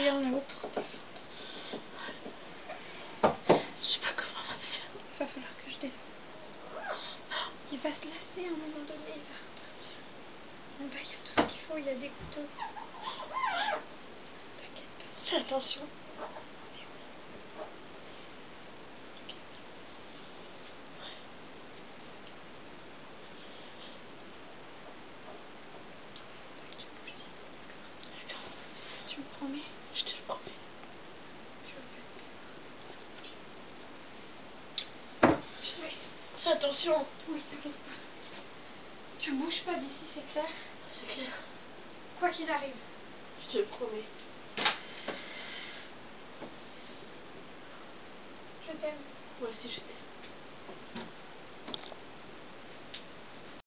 derrière l'autre. Je sais pas comment on va faire. Il va falloir que je descende. Il va se lasser à un moment donné. Il va repartir. En bas, il y a tout ce qu'il faut. Il y a des couteaux. T'inquiète pas. Fais attention. Tu me promets? Je te le promets. Fais attention. Oui, t'inquiète pas. Tu bouges pas d'ici, c'est clair? C'est clair. Quoi qu'il arrive. Je te le promets. Je t'aime. Moi aussi, je